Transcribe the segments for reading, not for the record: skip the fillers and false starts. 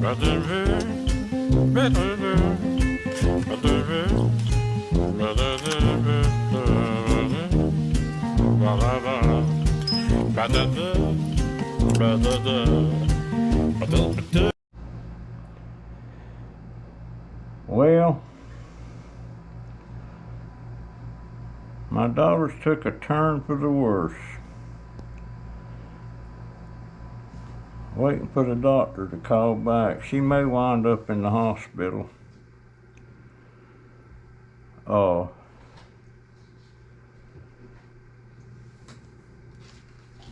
Well, my daughter's took a turn for the worse. Waiting for the doctor to call back. She may wind up in the hospital.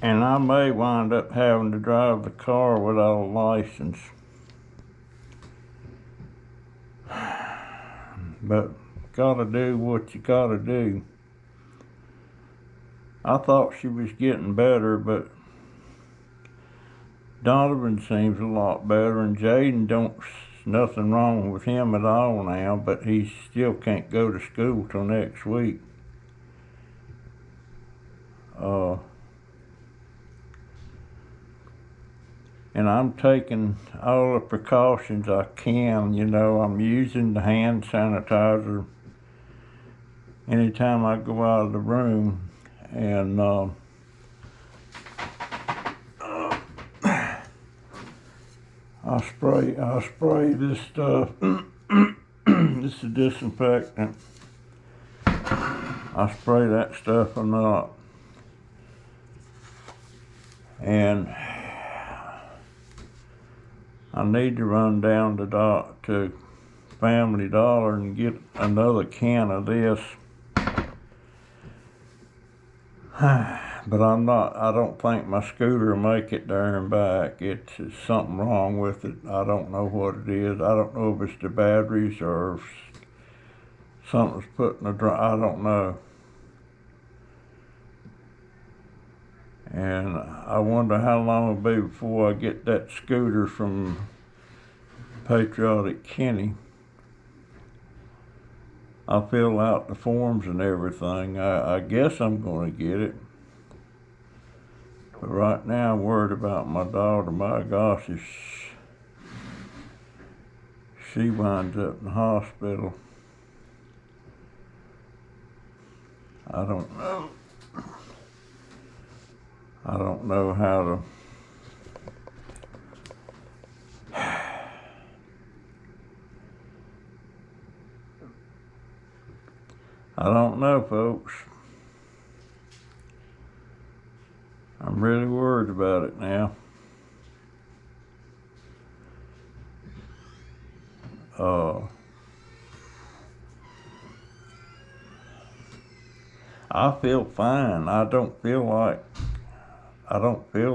And I may wind up having to drive the car without a license. But gotta do what you gotta do. I thought she was getting better, but Donovan seems a lot better, and Jaden nothing wrong with him at all now, but he still can't go to school till next week. And I'm taking all the precautions I can. You know, I'm using the hand sanitizer anytime I go out of the room, and I spray this stuff. This is disinfectant. I spray that stuff a lot, and I need to run down to Family Dollar and get another can of this. But I don't think my scooter will make it there and back. It's something wrong with it. I don't know what it is. I don't know if it's the batteries or if something's put in the I don't know. And I wonder how long it'll be before I get that scooter from Patriotic Kenny. I fill out the forms and everything. I guess I'm going to get it. But right now I'm worried about my daughter. My gosh, if she winds up in the hospital, I don't know. I don't know how to. I don't know, folks. I'm really worried about it now. I feel fine. I don't feel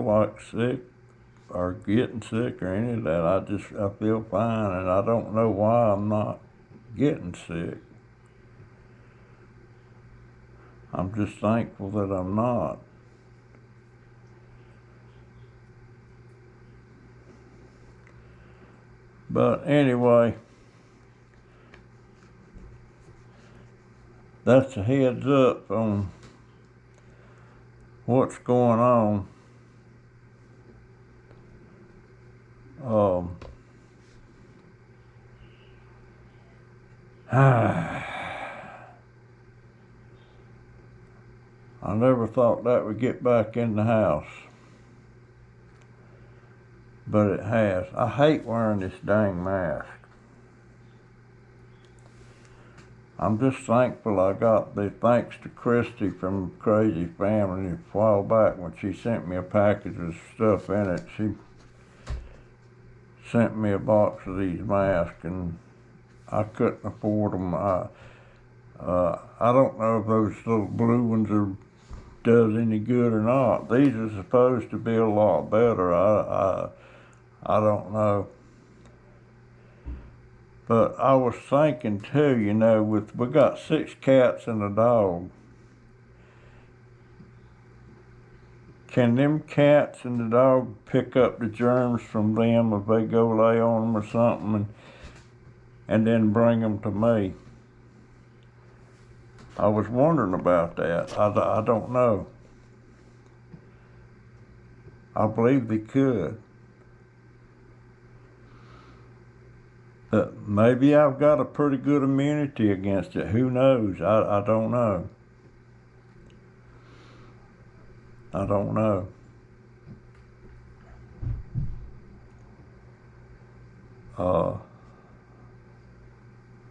like sick or getting sick or any of that. I feel fine, and I don't know why I'm not getting sick. I'm just thankful that I'm not. But anyway, that's a heads up on what's going on. I never thought that would get back in the house, but it has. I hate wearing this dang mask. I'm just thankful I got the thanks to Christy from Crazy Family a while back when she sent me a package with stuff in it. She sent me a box of these masks, and I couldn't afford them. I don't know if those little blue ones does any good or not. These are supposed to be a lot better. I don't know. But I was thinking too, you know, we got 6 cats and a dog. Can them cats and the dog pick up the germs from them if they go lay on them or something, and then bring them to me? I was wondering about that. I don't know. I believe they could. Maybe I've got a pretty good immunity against it. Who knows? I don't know. I don't know.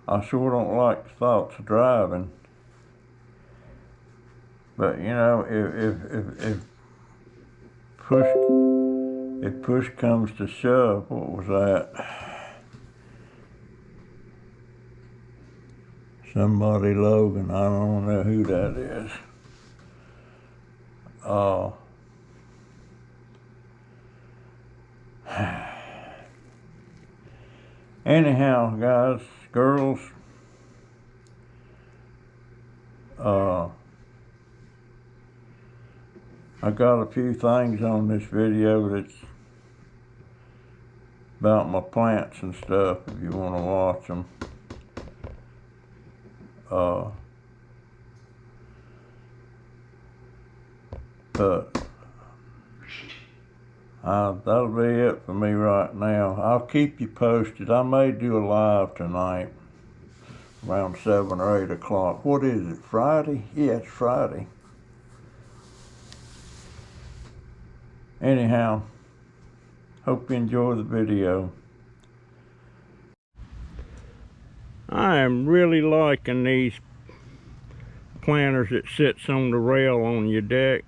I sure don't like the thoughts of driving. But you know, if push comes to shove, what was that? Somebody Logan, I don't know who that is. Anyhow, guys, girls, I got a few things on this video that's about my plants and stuff if you want to watch them. But that'll be it for me right now. I'll keep you posted. I may do a live tonight around 7 or 8 o'clock. What is it, Friday? Yeah, it's Friday. Anyhow, hope you enjoy the video. I am really liking these planters that sits on the rail on your deck.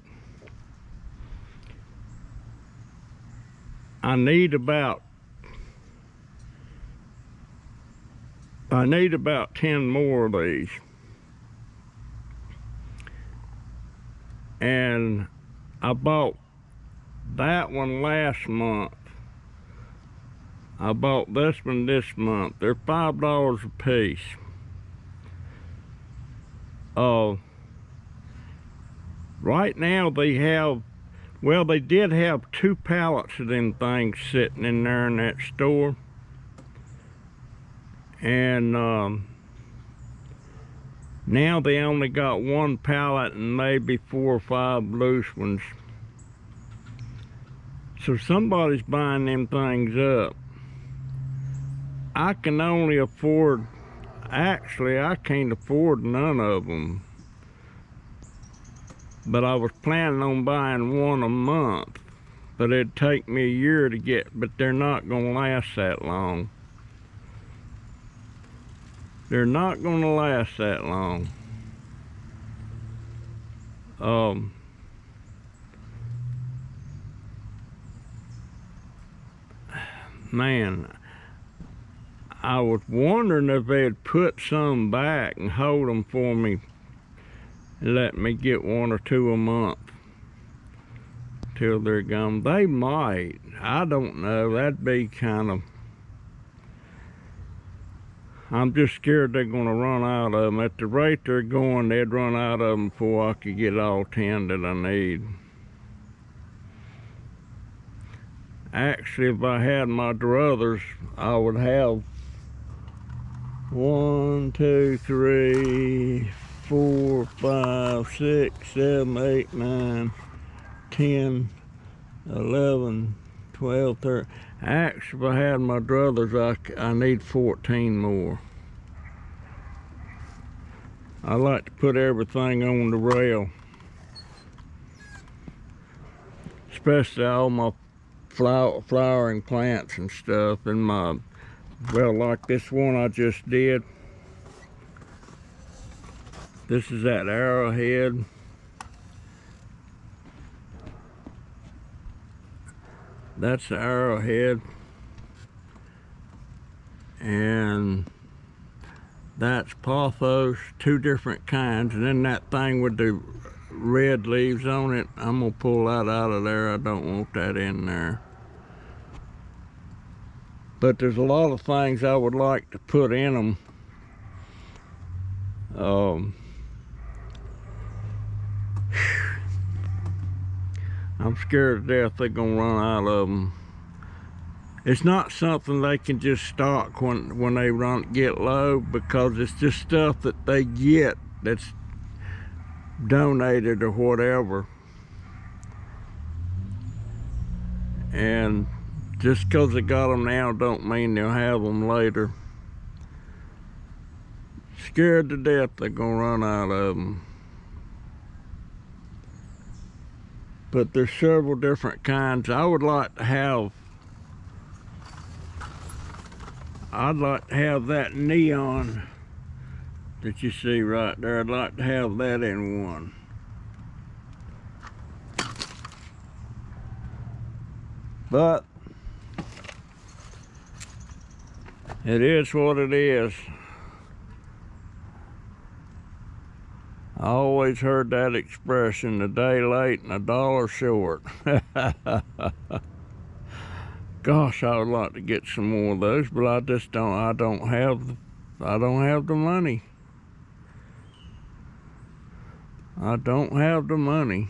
I need about 10 more of these. And I bought that one last month. I bought this one this month. They're $5 a piece. Right now they have, well, they did have 2 pallets of them things sitting in there in that store. And now they only got 1 pallet and maybe 4 or 5 loose ones. So somebody's buying them things up. I can only afford, actually I can't afford none of them. But I was planning on buying 1 a month. But it'd take me a year to get, but they're not gonna last that long. They're not gonna last that long. Man, I was wondering if they'd put some back and hold them for me and let me get 1 or 2 a month till they're gone. They might. I don't know. That'd be kind of... I'm just scared they're going to run out of them. At the rate they're going, they'd run out of them before I could get all 10 that I need. Actually, if I had my druthers, I would have 1, 2, 3, 4, 5, 6, 7, 8, 9, 10, 11, 12, 13. Actually, if I had my druthers, I need 14 more. I like to put everything on the rail, especially all my flowering plants and stuff, and my, well, like this one I just did. This is that arrowhead. That's the arrowhead. And that's pothos, 2 different kinds. And then that thing with the red leaves on it, I'm gonna pull that out of there. I don't want that in there. But there's a lot of things I would like to put in them. I'm scared to death they're gonna run out of them. It's not something they can just stock when they get low, because it's just stuff that they get that's donated or whatever. And just because they got them now don't mean they'll have them later. scared to death they're gonna run out of them. But there's several different kinds. I'd like to have that neon that you see right there. I'd like to have that in one. But it is what it is. I always heard that expression, a day late and a dollar short. Gosh, I would like to get some more of those, but I don't have the money. I don't have the money.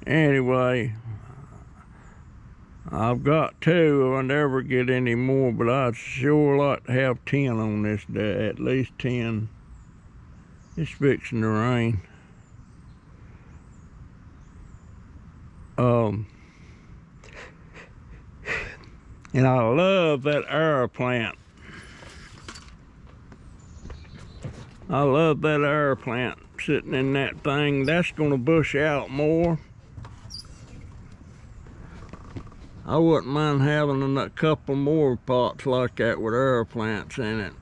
Anyway, I've got 2. I'll never get any more, but I'd sure like to have 10 on this day, at least 10. It's fixing to rain. And I love that air plant. I love that air plant sitting in that thing. That's gonna bush out more. I wouldn't mind having a couple more pots like that with air plants in it.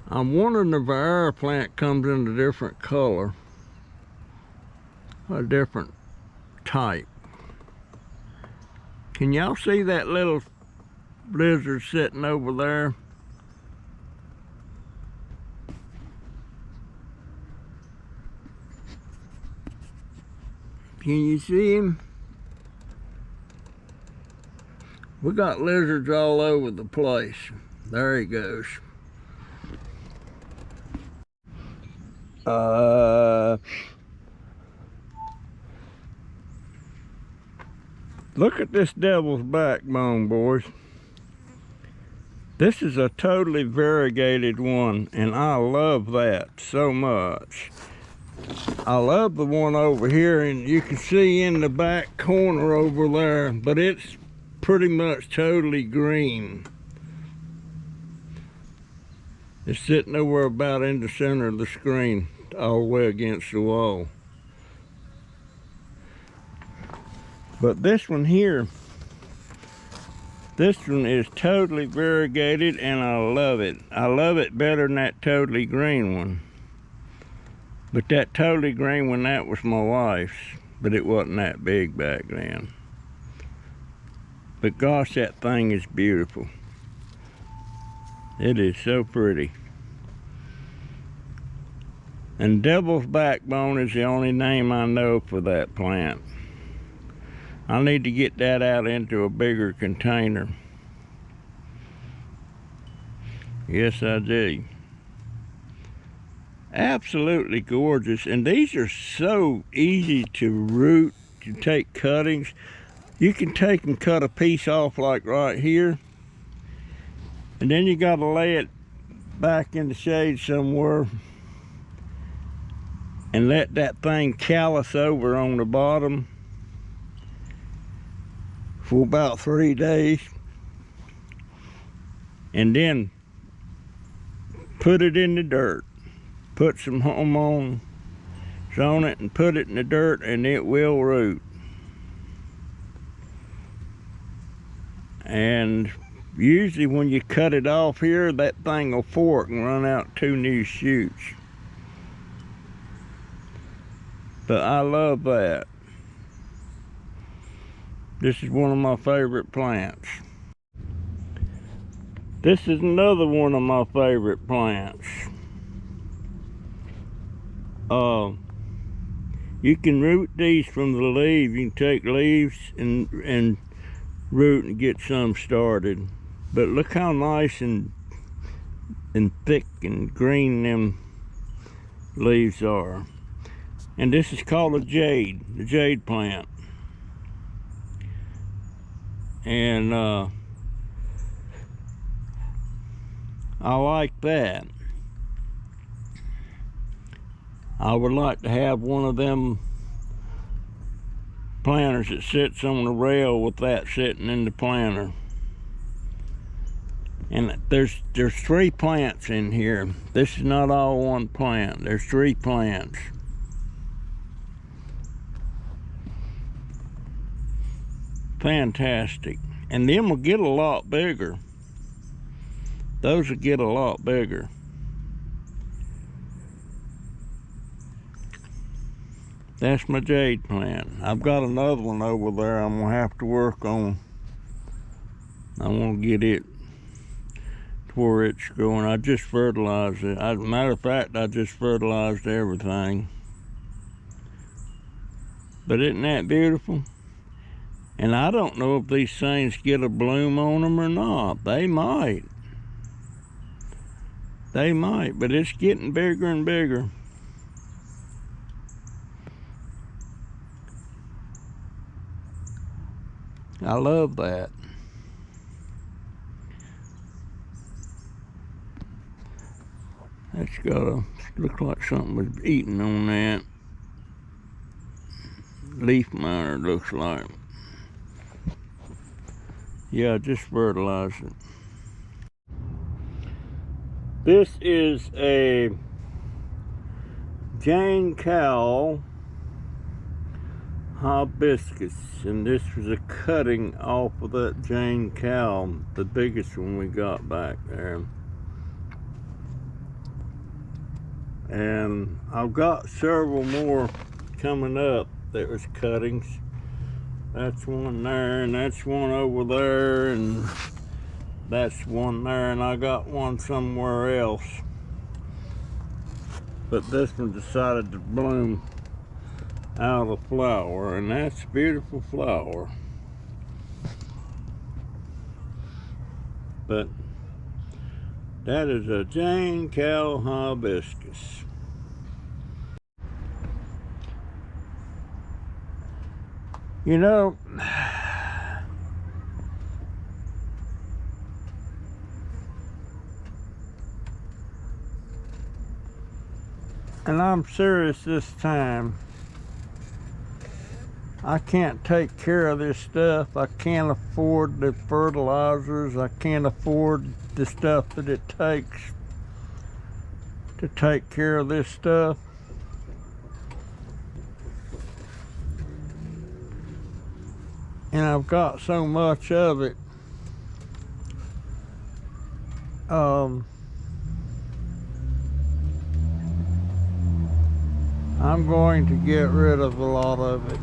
I'm wondering if our air plant comes in a different color, a different type. Can y'all see that little lizard sitting over there? Can you see him? We got lizards all over the place. There he goes. Look at this devil's backbone, boys. This is a totally variegated one, and I love that so much. I love the one over here, and you can see in the back corner over there, but it's pretty much totally green. It's sitting over about in the center of the screen, all the way against the wall. But this one here, this one is totally variegated, and I love it. I love it better than that totally green one. But that totally green one, that was my wife's, but it wasn't that big back then. But gosh, that thing is beautiful. It is so pretty. And devil's backbone is the only name I know for that plant. I need to get that out into a bigger container. Yes, I do. Absolutely gorgeous. And these are so easy to root, to take cuttings. You can take and cut a piece off like right here. And then you gotta lay it back in the shade somewhere and let that thing callus over on the bottom for about 3 days, and then put it in the dirt. Put some hormones on it and put it in the dirt, and it will root. And usually when you cut it off here, that thing will fork and run out 2 new shoots. But I love that. This is one of my favorite plants. This is another one of my favorite plants. You can root these from the leaves. You can take leaves and root and get some started. But look how nice and thick and green them leaves are. And this is called the Jade Plant. And I like that. I would like to have one of them planters that sits on the rail with that sitting in the planter. And there's 3 plants in here. This is not all one plant. There's 3 plants. Fantastic. And them will get a lot bigger. Those will get a lot bigger. That's my jade plant. I've got another one over there I'm gonna have to work on. I want to get it to where it's growing. I just fertilized it. Matter of fact, I just fertilized everything. But isn't that beautiful? And I don't know if these things get a bloom on them or not. They might. They might, but it's getting bigger and bigger. I love that. That's looks like something was eating on that. Leaf miner looks like. Yeah, just fertilized it. This is a Jane Cow Hibiscus, and this was a cutting off of that Jane Cow, the biggest one we got back there. And I've got several more coming up that was cuttings. That's one there, and that's one over there, and that's one there, and I got one somewhere else. But this one decided to bloom out of flower, and that's a beautiful flower. But that is a Jane Cow Hibiscus. You know, and I'm serious this time, I can't take care of this stuff. I can't afford the fertilizers. I can't afford the stuff that it takes to take care of this stuff. And I've got so much of it. I'm going to get rid of a lot of it.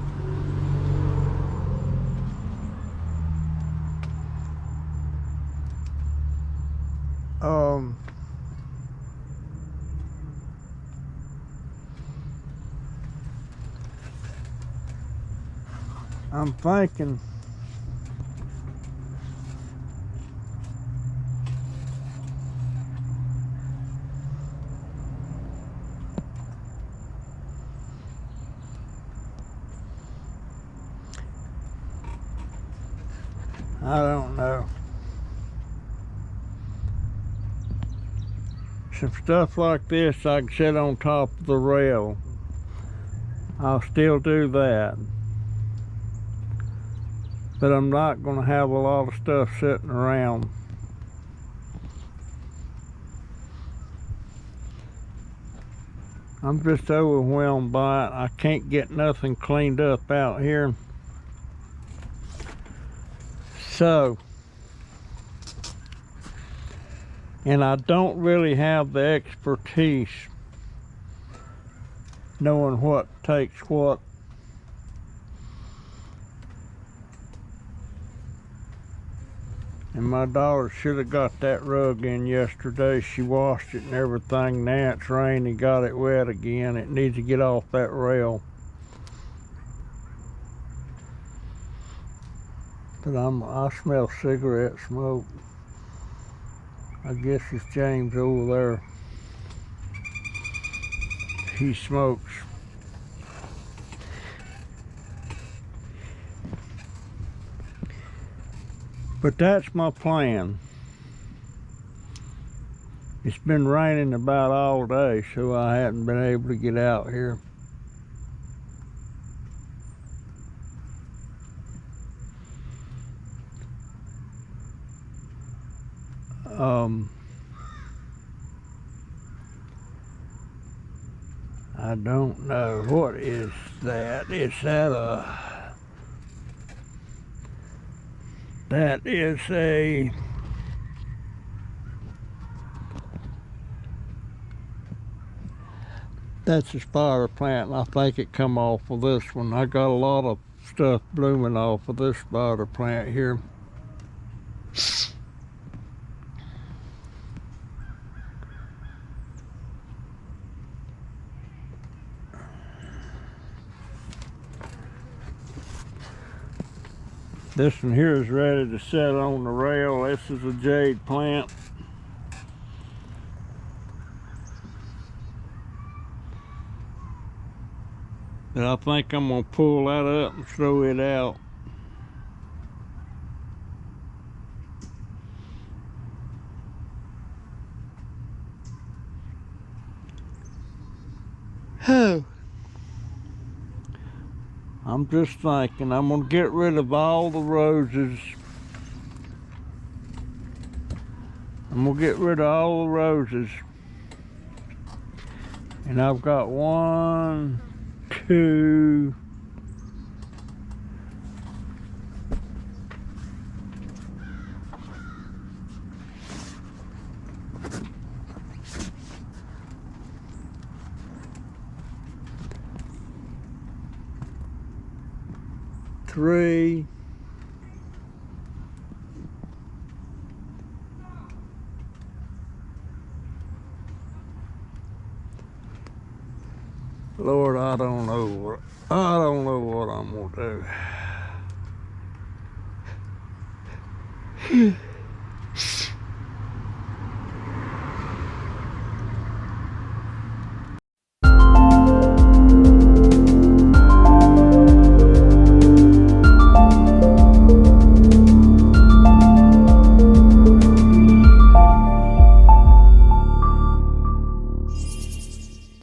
I'm thinking I don't know. Some stuff like this I can sit on top of the rail. I'll still do that. But I'm not going to have a lot of stuff sitting around. I'm just overwhelmed by it. I can't get nothing cleaned up out here. So, and I don't really have the expertise knowing what takes what. And my daughter should have got that rug in yesterday. She washed it and everything. Now it's rained and got it wet again. It needs to get off that rail. But I smell cigarette smoke. I guess it's James over there. He smokes. But that's my plan. It's been raining about all day, so I hadn't been able to get out here. I don't know. What is that? Is that that is a, that's a spider plant, and I think it come off of this one. I got a lot of stuff blooming off of this spider plant here. This one here is ready to set on the rail. This is a jade plant. And I think I'm gonna pull that up and throw it out. Oh. I'm just thinking, I'm gonna get rid of all the roses. I'm gonna get rid of all the roses. And I've got 1, 2, 3, Lord, I don't know what I'm gonna do.